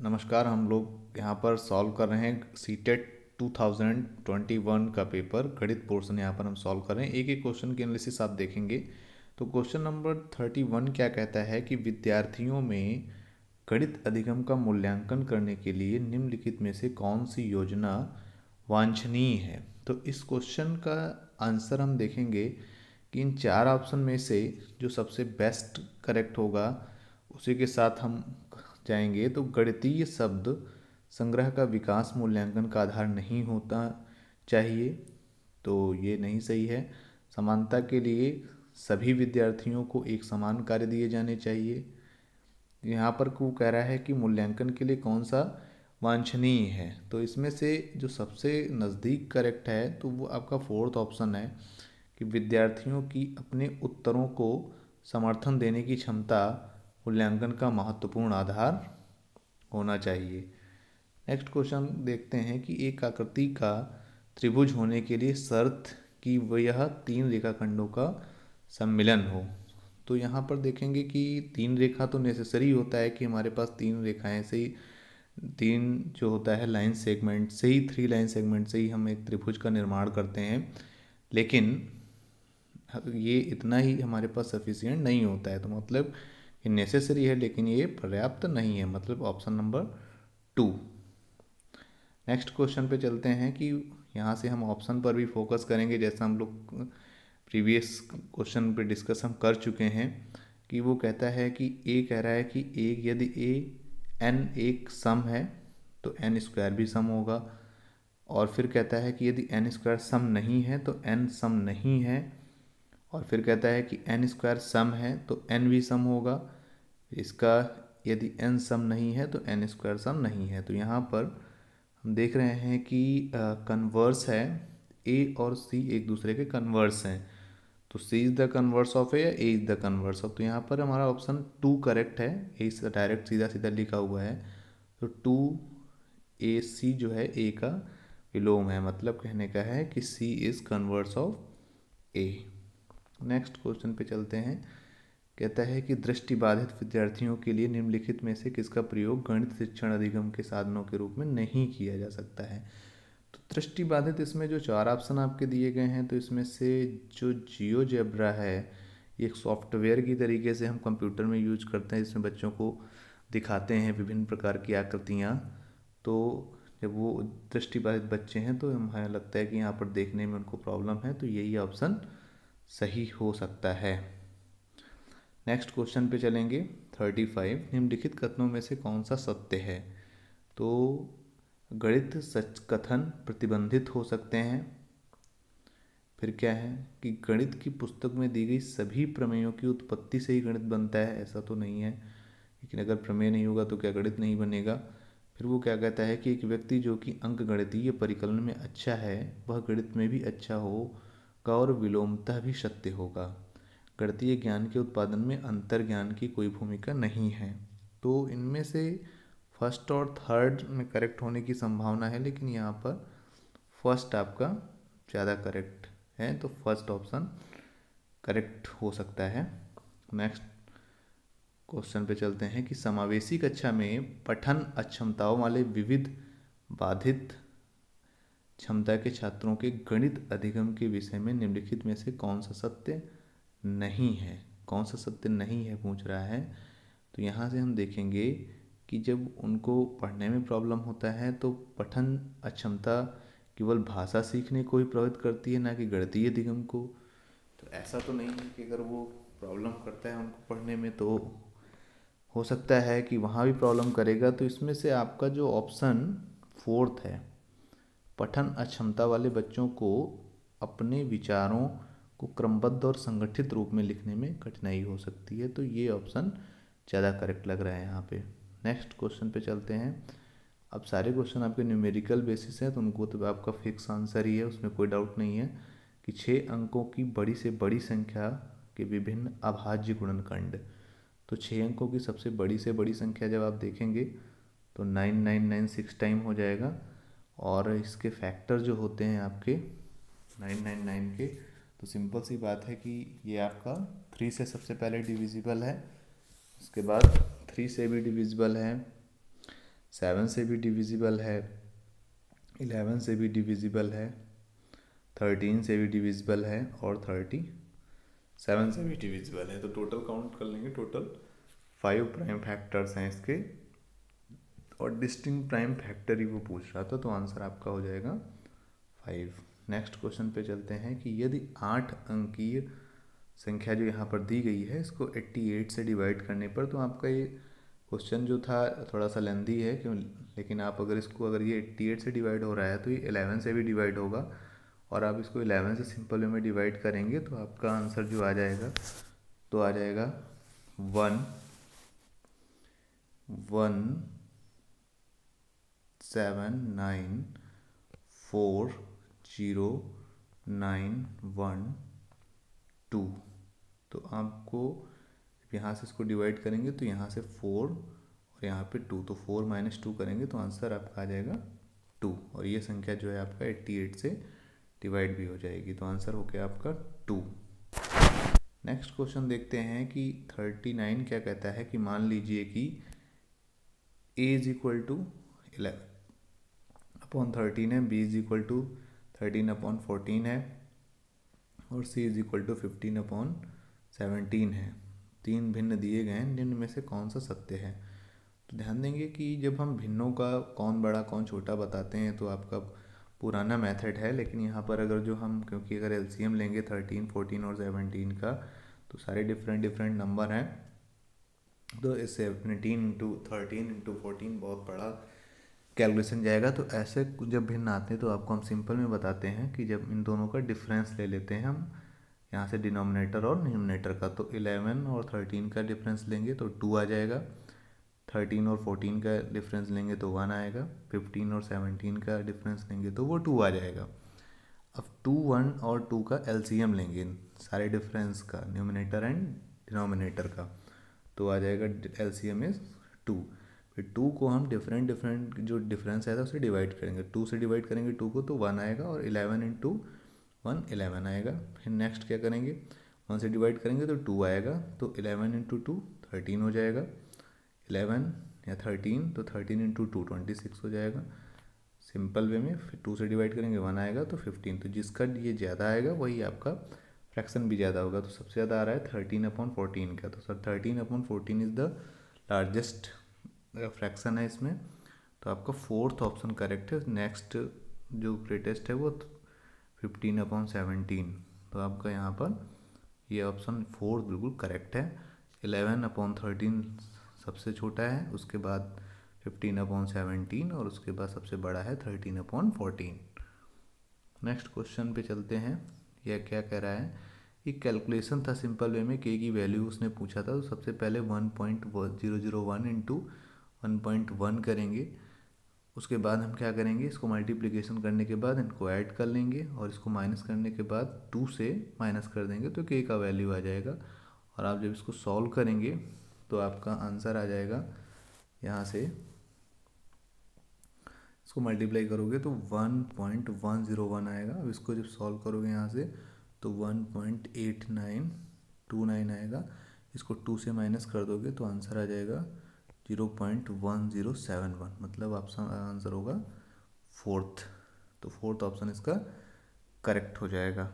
नमस्कार। हम लोग यहाँ पर सॉल्व कर रहे हैं सीटेट 2021 का पेपर गणित पोर्शन यहाँ पर हम सॉल्व कर रहे हैं। एक एक क्वेश्चन की एनालिसिस आप देखेंगे। तो क्वेश्चन नंबर 31 क्या कहता है कि विद्यार्थियों में गणित अधिगम का मूल्यांकन करने के लिए निम्नलिखित में से कौन सी योजना वांछनीय है। तो इस क्वेश्चन का आंसर हम देखेंगे कि इन चार ऑप्शन में से जो सबसे बेस्ट करेक्ट होगा उसी के साथ हम जाएंगे। तो गणितीय शब्द संग्रह का विकास मूल्यांकन का आधार नहीं होता चाहिए, तो ये नहीं सही है। समानता के लिए सभी विद्यार्थियों को एक समान कार्य दिए जाने चाहिए। यहाँ पर वो कह रहा है कि मूल्यांकन के लिए कौन सा वांछनीय है, तो इसमें से जो सबसे नज़दीक करेक्ट है तो वो आपका फोर्थ ऑप्शन है कि विद्यार्थियों की अपने उत्तरों को समर्थन देने की क्षमता मूल्यांकन का महत्वपूर्ण आधार होना चाहिए। नेक्स्ट क्वेश्चन देखते हैं कि एक आकृति का त्रिभुज होने के लिए शर्त कि वह तीन रेखाखंडों का सम्मिलन हो। तो यहाँ पर देखेंगे कि तीन रेखा तो नेसेसरी होता है कि हमारे पास तीन रेखाएं से ही, तीन जो होता है लाइन सेगमेंट से ही, थ्री लाइन सेगमेंट से ही हम एक त्रिभुज का निर्माण करते हैं, लेकिन ये इतना ही हमारे पास सफिशिएंट नहीं होता है। तो मतलब ये नेसेसरी है लेकिन ये पर्याप्त नहीं है, मतलब ऑप्शन नंबर 2। नेक्स्ट क्वेश्चन पे चलते हैं कि यहाँ से हम ऑप्शन पर भी फोकस करेंगे, जैसा हम लोग प्रीवियस क्वेश्चन पे डिस्कस हम कर चुके हैं कि वो कहता है कि ए कह रहा है कि एक यदि ए एन एक सम है तो एन स्क्वायर भी सम होगा, और फिर कहता है कि यदि एन स्क्वायर सम नहीं है तो एन सम नहीं है, और फिर कहता है कि एन स्क्वायर सम है तो एन भी सम होगा। इसका यदि एन सम नहीं है तो एन स्क्वायर सम नहीं है। तो यहाँ पर हम देख रहे हैं कि कन्वर्स है, ए और सी एक दूसरे के कन्वर्स हैं। तो सी इज़ द कन्वर्स ऑफ ए या A is the converse of, तो यहाँ पर हमारा ऑप्शन 2 करेक्ट है। ए डायरेक्ट सीधा सीधा लिखा हुआ है, तो 2AC जो है ए का विलोम है, मतलब कहने का है कि C is converse of A. Next question पे चलते हैं। कहता है कि दृष्टिबाधित विद्यार्थियों के लिए निम्नलिखित में से किसका प्रयोग गणित शिक्षण अधिगम के साधनों के रूप में नहीं किया जा सकता है। तो दृष्टिबाधित, इसमें जो चार ऑप्शन आपके दिए गए हैं, तो इसमें से जो जियोजेब्रा है ये एक सॉफ्टवेयर की तरीके से हम कंप्यूटर में यूज करते हैं, जिसमें बच्चों को दिखाते हैं विभिन्न प्रकार की आकृतियाँ। तो जब वो दृष्टिबाधित बच्चे हैं तो हमें लगता है कि यहाँ पर देखने में उनको प्रॉब्लम है, तो यही ऑप्शन सही हो सकता है। नेक्स्ट क्वेश्चन पे चलेंगे 35। निम्नलिखित कथनों में से कौन सा सत्य है। तो गणित सच कथन प्रतिबंधित हो सकते हैं। फिर क्या है कि गणित की पुस्तक में दी गई सभी प्रमेयों की उत्पत्ति से ही गणित बनता है, ऐसा तो नहीं है, लेकिन अगर प्रमेय नहीं होगा तो क्या गणित नहीं बनेगा। फिर वो क्या कहता है कि एक व्यक्ति जो कि अंक गणितीय परिकलन में अच्छा है वह गणित में भी अच्छा होगा और विलोमतः भी सत्य होगा। गणितीय ज्ञान के उत्पादन में अंतर ज्ञान की कोई भूमिका नहीं है। तो इनमें से फर्स्ट और थर्ड में करेक्ट होने की संभावना है, लेकिन यहाँ पर फर्स्ट आपका ज़्यादा करेक्ट है, तो फर्स्ट ऑप्शन करेक्ट हो सकता है। नेक्स्ट क्वेश्चन पे चलते हैं कि समावेशी कक्षा में पठन अक्षमताओं वाले विविध बाधित क्षमता के छात्रों के गणित अधिगम के विषय में निम्नलिखित में से कौन सा सत्य नहीं है। कौन सा सत्य नहीं है पूछ रहा है। तो यहाँ से हम देखेंगे कि जब उनको पढ़ने में प्रॉब्लम होता है तो पठन अक्षमता केवल भाषा सीखने को ही प्रभावित करती है, ना कि गणितीय अधिगम को। तो ऐसा तो नहीं है कि अगर वो प्रॉब्लम करता है उनको पढ़ने में तो हो सकता है कि वहाँ भी प्रॉब्लम करेगा। तो इसमें से आपका जो ऑप्शन फोर्थ है, पठन अक्षमता वाले बच्चों को अपने विचारों को क्रमबद्ध और संगठित रूप में लिखने में कठिनाई हो सकती है, तो ये ऑप्शन ज़्यादा करेक्ट लग रहा है यहाँ पे। नेक्स्ट क्वेश्चन पे चलते हैं। अब सारे क्वेश्चन आपके न्यूमेरिकल बेसिस हैं तो उनको तो आपका फिक्स आंसर ही है, उसमें कोई डाउट नहीं है कि 6 अंकों की बड़ी से बड़ी संख्या के विभिन्न अभाज्य गुणनखंड। तो 6 अंकों की सबसे बड़ी से बड़ी संख्या जब आप देखेंगे तो 9996 टाइम हो जाएगा, और इसके फैक्टर जो होते हैं आपके 999 के, तो सिंपल सी बात है कि ये आपका 3 से सबसे पहले डिविजिबल है, उसके बाद 3 से भी डिविजिबल है, 7 से भी डिविजिबल है, 11 से भी डिविजिबल है, 13 से भी डिविजिबल है और 37 से भी डिविजिबल है। तो टोटल काउंट कर लेंगे, टोटल 5 प्राइम फैक्टर्स हैं इसके और डिस्टिंक्ट प्राइम फैक्टर ही वो पूछ रहा था, तो आंसर आपका हो जाएगा 5। नेक्स्ट क्वेश्चन पे चलते हैं कि यदि 8 अंकीय संख्या जो यहाँ पर दी गई है इसको 88 से डिवाइड करने पर, तो आपका ये क्वेश्चन जो था थोड़ा सा लेंदी है क्यों, लेकिन आप अगर ये 88 से डिवाइड हो रहा है तो ये 11 से भी डिवाइड होगा और आप इसको 11 से सिंपल वे में डिवाइड करेंगे तो आपका आंसर जो आ जाएगा तो आ जाएगा 117940912। तो आपको यहाँ से इसको डिवाइड करेंगे तो यहाँ से 4 और यहाँ पे 2, तो 4 - 2 करेंगे तो आंसर आपका आ जाएगा 2 और ये संख्या जो है आपका 88 से डिवाइड भी हो जाएगी, तो आंसर हो गया आपका 2। नेक्स्ट क्वेश्चन देखते हैं कि 39 क्या कहता है कि मान लीजिए कि a इज इक्वल टू 11/13 है, b इज इक्वल टू 13/14 है और c इज इक्वल टू 15/17 है। तीन भिन्न दिए गए हैं, निम्न में से कौन सा सत्य है। तो ध्यान देंगे कि जब हम भिन्नों का कौन बड़ा कौन छोटा बताते हैं तो आपका पुराना मेथड है, लेकिन यहाँ पर अगर जो हम क्योंकि अगर एलसीएम लेंगे 13, 14 और 17 का तो सारे डिफरेंट नंबर हैं, तो इस 17 × 13 × 14 बहुत बड़ा कैलकुलेशन जाएगा। तो ऐसे जब भिन्न आते हैं तो आपको हम सिंपल में बताते हैं कि जब इन दोनों का डिफरेंस ले लेते हैं हम यहाँ से डिनोमिनेटर और न्यूमरेटर का, तो 11 और 13 का डिफरेंस लेंगे तो 2 आ जाएगा, 13 और 14 का डिफरेंस लेंगे तो 1 आएगा, 15 और 17 का डिफरेंस लेंगे तो वो 2 आ जाएगा। अब 2, 1 और 2 का एलसीएम लेंगे सारे डिफरेंस का, न्यूमरेटर एंड डिनोमिनेटर का, तो आ जाएगा एलसीएम इज 2। फिर 2 को हम डिफरेंट जो डिफरेंस आया था उसे डिवाइड करेंगे, 2 से डिवाइड करेंगे 2 को तो 1 आएगा और 11 × 1 11 आएगा। फिर नेक्स्ट क्या करेंगे, 1 से डिवाइड करेंगे तो 2 आएगा, तो 11 × 2 13 हो जाएगा, 11 या 13 तो 13 × 2 26 हो जाएगा सिंपल वे में। फिर 2 से डिवाइड करेंगे 1 आएगा तो 15, तो जिसका ये ज़्यादा आएगा वही आपका फ्रैक्शन भी ज़्यादा होगा। तो सबसे ज़्यादा आ रहा है 13/14 का, तो sir 13/14 is the largest fraction है इसमें, तो आपका 4th ऑप्शन करेक्ट है। नेक्स्ट जो ग्रेटेस्ट है वो 15/17, तो आपका यहाँ पर ये ऑप्शन 4 बिल्कुल करेक्ट है। 11/13 सबसे छोटा है, उसके बाद 15/17 और उसके बाद सबसे बड़ा है 13/14। नेक्स्ट क्वेश्चन पे चलते हैं। यह क्या कह रहा है, एक कैलकुलेशन था सिंपल वे में, के की वैल्यू उसने पूछा था, तो सबसे पहले 1.001 × 1.1 करेंगे, उसके बाद हम क्या करेंगे, इसको मल्टीप्लिकेशन करने के बाद इनको ऐड कर लेंगे और इसको माइनस करने के बाद 2 से माइनस कर देंगे तो के का वैल्यू आ जाएगा। और आप जब इसको सॉल्व करेंगे तो आपका आंसर आ जाएगा, यहाँ से इसको मल्टीप्लाई करोगे तो 1.101 आएगा। अब इसको जब सॉल्व करोगे यहाँ से तो 1.8929 आएगा, इसको 2 से माइनस कर दोगे तो आंसर आ जाएगा 0.1071, मतलब आपका आंसर होगा 4th, तो 4th ऑप्शन इसका करेक्ट हो जाएगा।